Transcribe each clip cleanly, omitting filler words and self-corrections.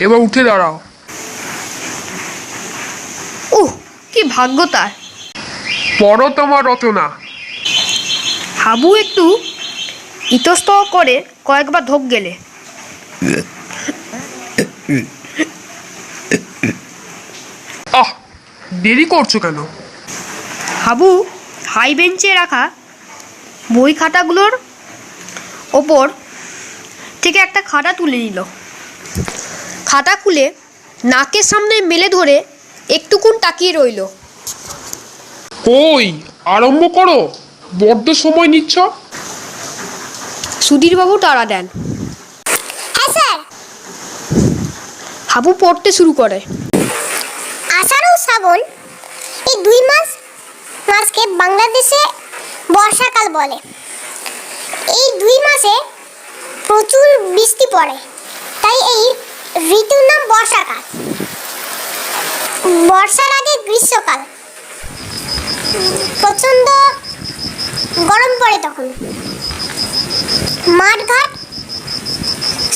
এবার উঠে দাঁড়াও। উহ, কি ভাগ্য তার। পড়ো তোমার রচনা। হাবু একটু ইতস্তত করে কয়েকবার ঢোক গেলে। আহ, দেরি করছো কেন? হাবু হাই বেঞ্চে রাখা বই খাতাগুলোর ওপর থেকে একটা খাতা তুলে নিল। খাতা খুলে নাকের সামনে মেলে ধরে একটুকুন তাকিয়ে রইল। কই, আরম্ভ করো, বড্ড সময় নিচ্ছ। সুধীরবাবু তাড়া দেন। স্যার। হাবু পড়তে শুরু করে। আষাঢ় ও শ্রাবণ এই মাসকে বাংলাদেশে বর্ষাকাল বলে। এই 2 মাসে প্রচুর বৃষ্টি পড়ে, তাই এই ঋতুর নাম বর্ষাকাল। বর্ষার আগে গ্রীষ্মকাল, প্রচন্ড গরম পড়ে তখন। মাঠঘাট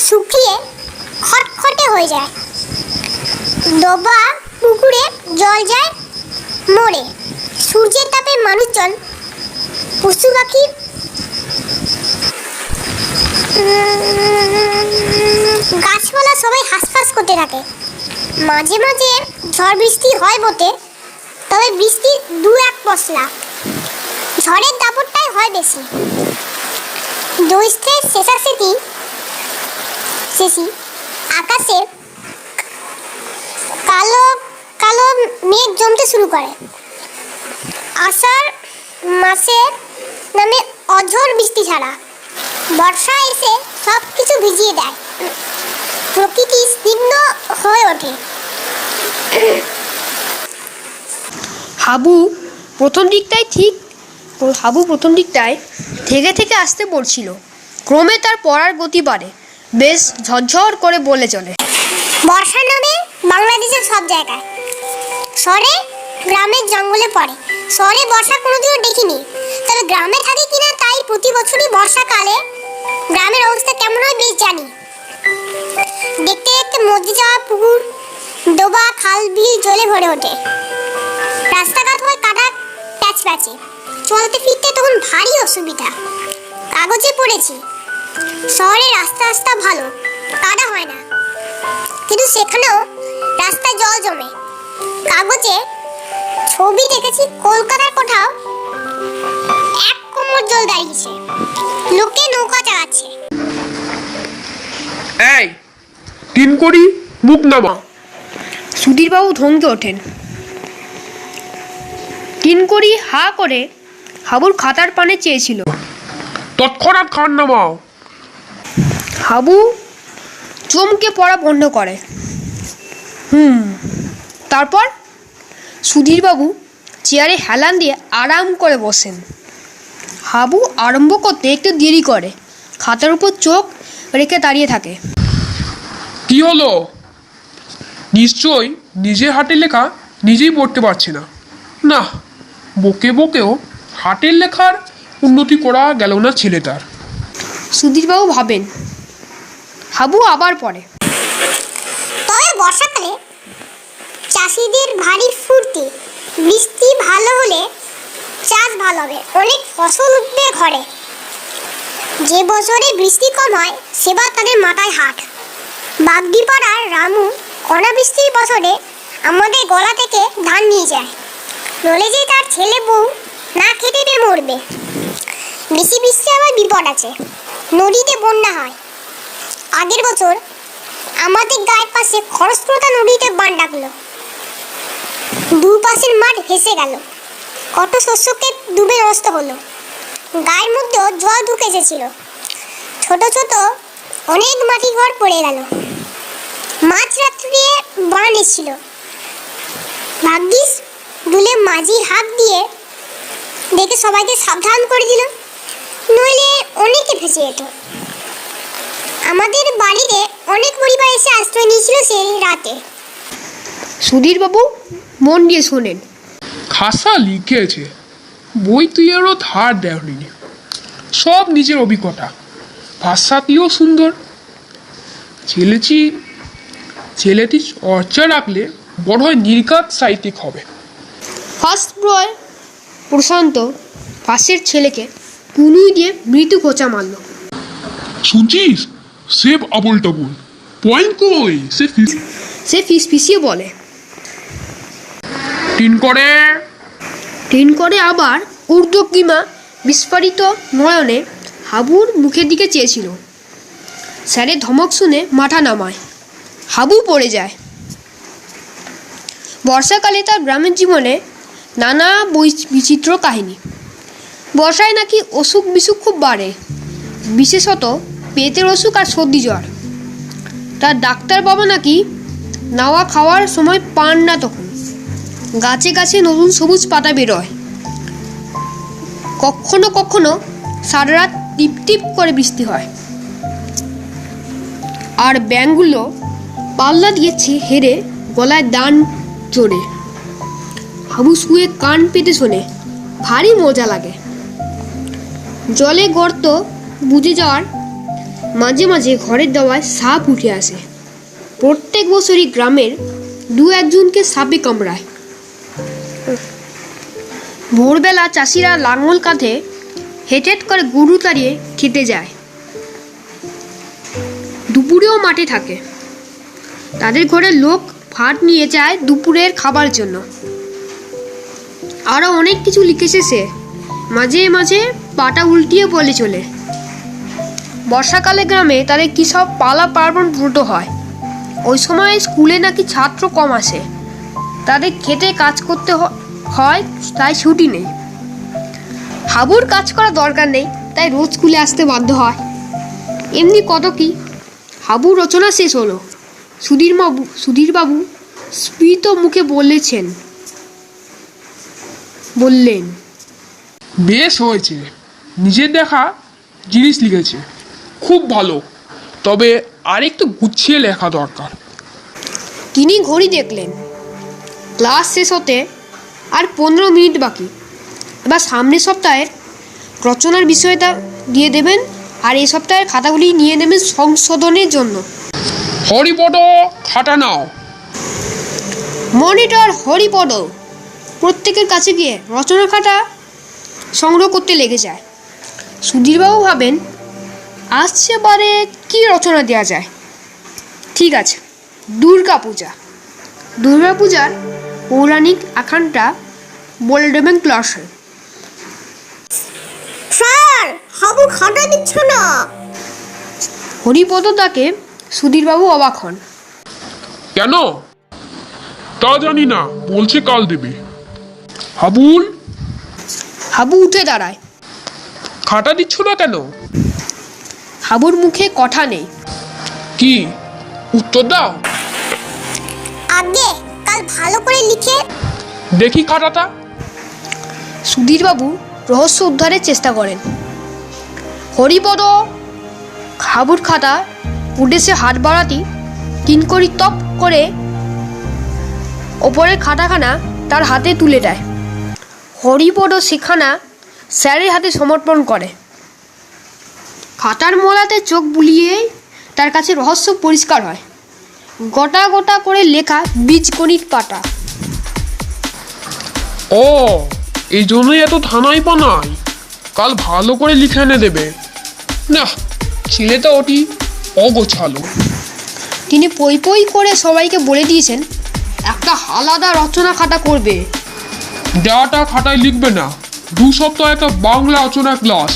শুকিয়ে খটখটে হয়ে যায়, ডোবা পুকুরে জল যায় মরে। সূর্যের তাপে মানুষজন, পশু পাখি গাছপালা সবাই হাঁসফাঁস করতে থাকে। মাঝে মাঝে ঝড় বৃষ্টি হয় বটে, তবে বৃষ্টি 2-1 পশলা, ঝড়ের দাপটটাই হয় বেশি। জ্যৈষ্ঠের শেষে আকাশে কালো কালো মেঘ জমতে শুরু করে। আষাঢ় মাসে নামে অঝোর বৃষ্টি ছাড়া। বর্ষা এসে সব কিছু ভিজিয়ে দেয়, প্রকৃতি স্নিগ্ধ হয়ে ওঠে। হাবু প্রথম দিকটায় থেকে থেকে আসতে পড়ছিল। ক্রমে তার পড়ার গতি বাড়ে, বেশ ঝরঝর করে বলে চলে। বর্ষা নামে বাংলাদেশের সব জায়গায়, শহরে গ্রামের জঙ্গলে পড়ে। শহরে বর্ষা কোনোদিনও দেখিনি, তবে গ্রামে থাকি কিনা তাই প্রতি বছরই বর্ষাকালে গ্রামের অবস্থা কেমন হয় বেশ জানি। দেখতে দেখতে মধ্যে যাওয়া পুকুর, ডোবা, খাল, বিল জলে ভরে ওঠে। রাস্তাঘাট হয় কাটা প্যাচপ্যাচে, চলতে ফিরতে তখন ভারী অসুবিধা। কাগজে পড়েছি শহরে রাস্তা ভালো, কাদা হয় না, কিন্তু সেখানেও রাস্তায় জল জমে। কাগজে ছবি দেখেছি কলকাতার কোথাও 1 কোমর জল দাঁড়িয়েছে, লোকে নৌকা চালাচ্ছে। এই তিন করি মুখ নামা। সুধীরবাবু ধমকে ওঠেন। কিনকরি হা করে হাবুর খাতার পানে চেয়েছিল। তৎক্ষণাৎ খান নামাও। হাবু চমকে পড়া বন্ধ করে। তারপর সুধীরবাবু চেয়ারে হেলান দিয়ে আরাম করে বসেন। হাবু আরম্ভ করতে একটু দেরি করে, খাতার উপর চোখ রেখে দাঁড়িয়ে থাকে। কি হলো? নিশ্চয়ই নিজে হাতের লেখা নিজেই পড়তে পারছে না। না, বকেও হাতের লেখার উন্নতি করা গেল না ছেলেটার। সুধীরবাবু ভাবেন। হাবু আবার পড়ে। তবে বর্ষাকালে চাষিদের ভারী ফুর্তি। বৃষ্টি ভালো হলে চাষ ভালো হবে, অনেক ফসল উঠবে ঘরে। যে বছরে বৃষ্টি কম হয় সেবার তাদের মাথায় হাট। বাগদিপাড়ার রামু অনাবৃষ্টির বছরে আমাদের গলা থেকে ধান নিয়ে যায়, নলে যে তার ছেলে বউ না খেতে মরবে। বেশি বৃষ্টি আবার বিপদ আছে, নদীতে বন্যা হয়। আগের বছর আমাদের গায়ের পাশে খরস্রোতা নদীতে বান ডাকলো, 2 পাশের মাঠ ভেসে গেল, কত শস্যকে ডুবে নষ্ট হলো। গায়ের মধ্যেও জল ঢুকে এসেছিল, ছোট ছোট অনেক মাটি ঘর পড়ে গেল। মাঝ রাত্রে বান এসেছিল, ভাগ্যিস দুলে মাঝি হাত দিয়ে দেখে সবাইকে সাবধান করে দিল, নইলে অনেকে ভেসে যেত। আমাদের বাড়িতে অনেক পরিবার এসে আশ্রয় নিয়েছিল সেই রাতে। সুধীরবাবু মন দিয়ে শোনেন। খাসা লিখেছে, বই তুই আরও ধার দেয়নি। সব নিজের অভিজ্ঞতা। ভাষাটিও সুন্দর। ছেলেটি চর্চা রাখলে বড় হয় নির্ঘাত সাহিত্যিক হবে। ফার্স্ট বয় প্রশান্ত পাশের ছেলেকে কুলুই দিয়ে মৃত্যু খোঁচা মারল। শুনছিস, সেভ আবুল টাবুল, পয়েন্ট কই? সে ফিসফিসিয়ে বলে। টিন করে আবার ঊর্ধ্বকিমা বিস্ফারিত নয়নে হাবুর মুখের দিকে চেয়েছিল। স্যারের ধমক শুনে মাথা নামায়। হাবু পড়ে যায়। বর্ষাকালে তার গ্রামের জীবনে নানা বিচিত্র কাহিনী। বর্ষায় নাকি অসুখ বিসুখ খুব বাড়ে, বিশেষত পেটের অসুখ আর সর্দি জ্বর। তার ডাক্তার বাবা নাকি নাওয়া খাওয়ার সময় পান না, তখন গাছে গাছে নতুন সবুজ পাতা বেরোয়। কখনো কখনো সারা রাত টিপ টিপ করে বৃষ্টি হয়, আর ব্যাঙগুলো পাল্লা দিয়েছে হেরে গলায় দান চড়ে। হাবু শুয়ে কান পেতে শোনে, ভারী মজা লাগে। জলে গর্ত বুঝে যাওয়ার মাঝে মাঝে ঘরের দেওয়ায় সাপ উঠে আসে। প্রত্যেক বছরই গ্রামের দু একজনকে সাপে কামড়ায়। ভোরবেলা চাষিরা লাঙল কাঁধে হেঁটে করে গরু তাড়িয়ে খেতে যায়। দুপুরেও মাঠে থাকে। তাদের ঘরে লোক ভাত নিয়ে যায় দুপুরের খাবার জন্য। আরও অনেক কিছু লিখেছে সে, মাঝে মাঝে পাটা উল্টিয়ে বলে চলে। বর্ষাকালে গ্রামে তাদের কী সব পালা পার্বণ দ্রুত হয়। ওই সময় স্কুলে নাকি ছাত্র কম আসে, তাদের খেতে কাজ করতে হয়, তাই ছুটি নেই। হাবুর কাজ করা দরকার নেই, তাই রোজ স্কুলে আসতে বাধ্য হয়। এমনি কত কি। হাবুর রচনা শেষ হলো। সুধীরবাবু স্ফীত মুখে বললেন, বেশ হয়েছে, নিজের দেখা জিনিস লিখেছে, খুব ভালো, তবে আরেকটু গুছিয়ে লেখা দরকার। তিনি ঘড়ি দেখলেন। ক্লাস শেষ হতে আর 15 মিনিট বাকি। এবার সামনের সপ্তাহের রচনার বিষয়টা দিয়ে দেবেন, আর এই সপ্তাহের খাতাগুলি নিয়ে নেবেন সংশোধনের জন্য। হরিপদ, খাতা নাও। মনিটর হরিপদ প্রত্যেকের কাছে গিয়ে রচনার খাতা সংগ্রহ করতে লেগে যায়। সুধীরবাবু ভাবেন, আসছে বারে কী রচনা দেওয়া যায়। ঠিক আছে, দুর্গাপূজার পৌরাণিক আখ্যানটা বলে দেবেন ক্লাসে। স্যার, হাবু খাতা দিচ্ছ না। হরিপদ তাকে সুধীরবাবু অবাক হন। কেন? তা জানি না, বলছে কাল দেবে। হাবু উঠে দাঁড়ায়। খাতা দিচ্ছ না কেন? হাবুর মুখে কথা নেই। কি উত্তর দাও। আগে কাল ভালো করে লিখে দেখি খাতাটা। সুধীরবাবু রহস্য উদ্ধারের চেষ্টা করেন। হরিপদ হাবুর খাতা উঠেছে হাত বাড়াতি কিনকরি টপ করে ওপরের খাতাখানা তার হাতে তুলে দেয়। হরিপদ সেখানা স্যারের হাতে সমর্পণ করে। খাতার মোড়াতে চোখ বুলিয়েই তার কাছে রহস্য পরিষ্কার হয়। গোটা গোটা করে লেখা বীজগণিত পাতা। ও, এই জন্যই এত ধানাই পানাই। কাল ভালো করে লিখে এনে দেবে। না, ছেলেটা ওটি অগোছালো। তিনি পই পই করে সবাইকে বলে দিয়েছেন একটা আলাদা রচনা খাতা করবে। দেওয়াটা খাতায় লিখবে না, 2 সপ্তাহ একটা বাংলা রচনা ক্লাস।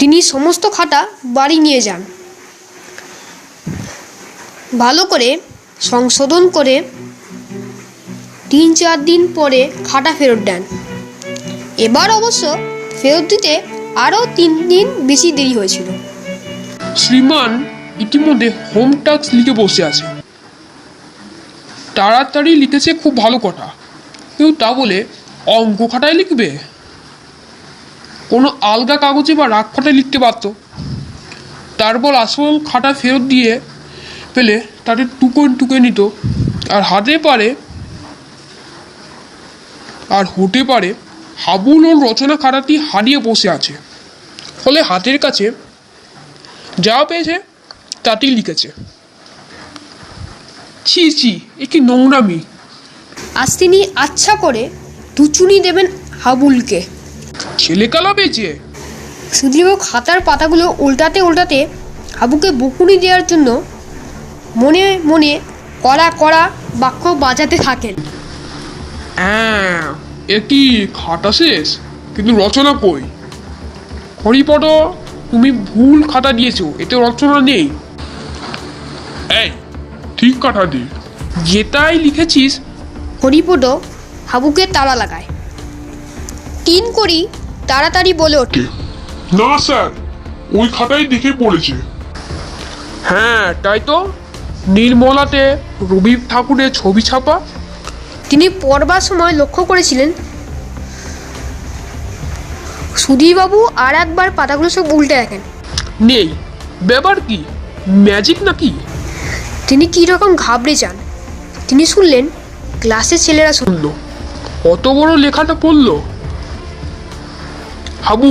তিনি সমস্ত খাতা বাড়ি নিয়ে যান, ভালো করে সংশোধন করে 3-4 দিন পরে খাতা ফেরত দেন। এবার অবশ্য ফেরত দিতে আরও 3 দিন বেশি দেরি হয়েছিল। শ্রীমান ইতিমধ্যে হোম টাস্ক লিখে বসে আছে। তাড়াতাড়ি লিখেছে, খুব ভালো কথা, কিন্তু তা বলে অঙ্ক খাতায় লিখবে? কোনো আলগা কাগজে বা রাগ খাতায় লিখতে পারত। তারপর আসল খাতা ফেরত দিয়ে পেলে তাতে টুকে নিত। আর হতে পারে হাবুল ওর রচনা খাতাটি হারিয়ে বসে আছে। ফলে হাতের কাছে যা পেয়েছে তাতেই লিখেছে। ছি ছি, এ কি নোংরামি। আজ তিনি আচ্ছা করে দুচুনি দেবেন হাবুলকে। ছেলে কালা পেয়েছে। সুধীরবাবু খাতার পাতাগুলো উল্টাতে উল্টাতে হাবুকে বকুনি দেওয়ার জন্য মনে মনে কড়া কড়া বাক্য বাজাতে থাকেন। হ্যাঁ, এ কি খাতা শেষ, কিন্তু রচনা কই? হরিপদ, তুমি ভুল খাতা দিয়েছো, এতে রচনা নেই। এই ঠিক খাতা দি, যেটাই লিখেছিস। হরিপদ হাবুকে তাড়া লাগায়। তিন করি তাড়াতাড়ি বলে ওঠে, না স্যার, ওই খাতায় দেখে পড়েছে। হ্যাঁ তাই তো, নির্মলাতে রবি ঠাকুরের ছবি ছাপা। তিনি পড়বার সময় লক্ষ্য করেছিলেন সুধীরবাবু আর একবার পাতাগুলো সব উল্টে রাখেন। নেই, ব্যাপার কি, ম্যাজিক নাকি? তিনি কী রকম ঘাবড়ে যান। তিনি শুনলেন ক্লাসের ছেলেরা শুনল। শুনলো, অত বড় লেখাটা পড়লো। হাবু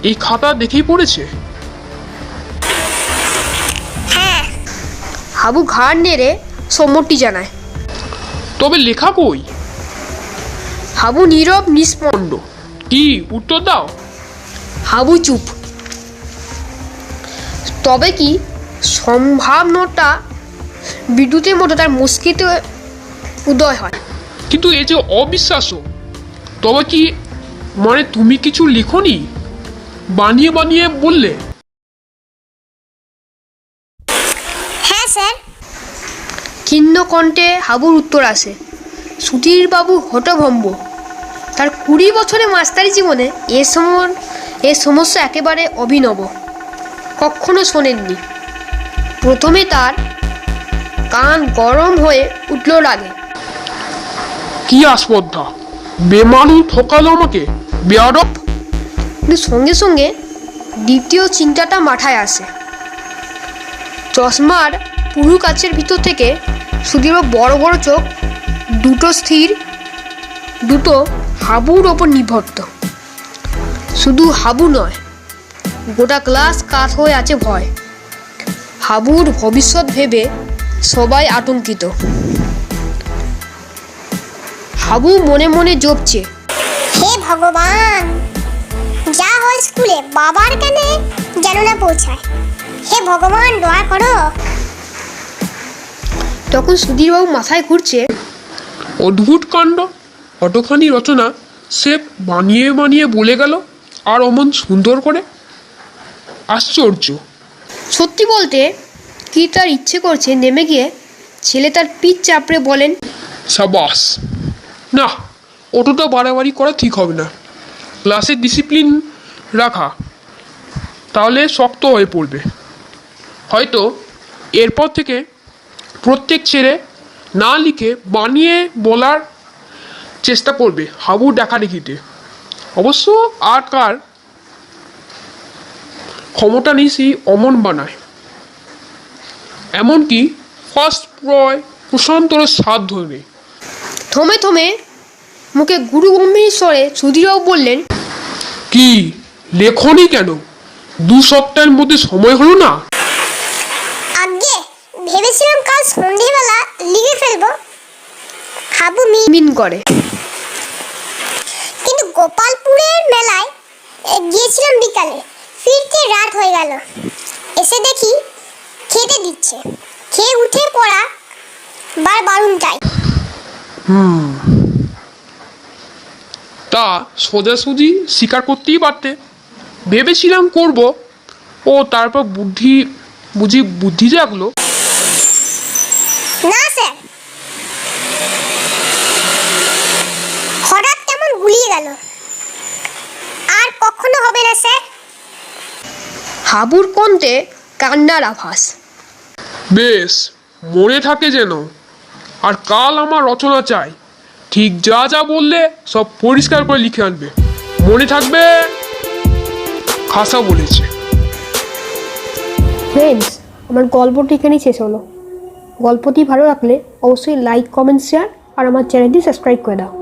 এই খাতা দেখেই পড়েছে। হ্যাঁ, হাবু ঘাড় নেড়ে সম্মতি জানায়। তবে লেখা কই? হাবু নীরব নিষ্পন্দ। পণ্ড, কি উত্তর দাও। হাবু চুপ। তবে কি সম্ভাবনাটা বিদ্যুতের মতো তার মস্তিষ্কে উদয় হয়। কিন্তু এ যে অবিশ্বাস্য। তবে কি মানে তুমি কিছু লিখোনি, বানিয়ে বানিয়ে বললে? হ্যাঁ স্যার। ক্ষীণ কণ্ঠে হাবুর উত্তর আসে। সুধীরবাবু হতভম্ব। তার 20 বছরের মাস্টারি জীবনে এ সমস্যা একেবারে অভিনব, কখনো শোনেননি। প্রথমে তার কান গরম হয়ে উঠল রাগে। কি আস্পর্ধা, বেমানু ঠকালো আমাকে, বেয়াদব। কিন্তু সঙ্গে সঙ্গে দ্বিতীয় চিন্তাটা মাথায় আসে। চশমার পুরু কাচের ভিতর থেকে সুধীরবাবু বড় বড় চোখ দুটো স্থির, দুটো হাবুর ওপর নিবদ্ধ। শুধু হাবু নয়, গোটা ক্লাস কাত হয়ে আছে ভয়। হাবুর ভবিষ্যৎ ভেবে সবাই আতঙ্কিত। হাবু মনে মনে জপছে, হে ভগবান, যা হয় স্কুলে বাবার কানে যেন না পৌঁছায়। হে ভগবান, দয়া করো। তখন সুধীরবাবু মাথায় ঘুরছে, অদ্ভুত কাণ্ড, কতখানি রচনা সে বানিয়ে বানিয়ে বলে গেল, আর অমন সুন্দর করে। আশ্চর্য। সত্যি বলতে কি তার ইচ্ছে করছে নেমে গিয়ে ছেলে তার পিঠ চাপড়ে বলেন, সাবাস। না, অতটা বাড়াবাড়ি করা ঠিক হবে না। ক্লাসে ডিসিপ্লিন রাখা, তাহলে শক্ত হয়ে পড়বে। হয়তো এরপর থেকে প্রত্যেক ছেলে না লিখে বানিয়ে বলার চেষ্টা করবে হাবু দেখাদেখিতে। অবশ্য আর কার ক্ষমতা নেই সেই অমন বানায়। এমনকি ফার্স্ট প্রয় প্রশান্তর সাধ্য নেই। থমে থমে মুখে গুরু গম্ভীর স্বরে সুধীরবাবু বললেন, কি লেখনি কেন? 2 সপ্তাহের মধ্যে সময় হলো না? আগে ভেবেছিলাম কাল সন্ধেবেলা লিখে ফেলবো। হাবু মিন করে। কিন্তু গোপালপুরের মেলায় গিয়েছিলাম বিকালে, ফিরতে রাত হয়ে গেল। এসে দেখি খেতে দিচ্ছে, খেয়ে উঠে পড়া বারুনটাই। তা সোজাসুজি স্বীকার করতেই পারতে। ভেবেছিলাম করব, ও তারপর বুদ্ধি জাগলো। না স্যার, হঠাৎ কেমন গুলিয়ে গেল। আর কখনো হবে না স্যার। হাবুর কণ্ঠে কান্নার আভাস। বেশ, মনে থাকে যেন। আর কাল আমার রচনা চাই, ঠিক যা যা বললে সব পরিষ্কার করে লিখে আনবে। মনে থাকবে, খাসা বলেছে। ফ্রেন্ডস, আমার গল্পটি এখানেই শেষ হলো। গল্পটি ভালো লাগলে অবশ্যই লাইক, কমেন্ট, শেয়ার আর আমার চ্যানেলটি সাবস্ক্রাইব করে দাও।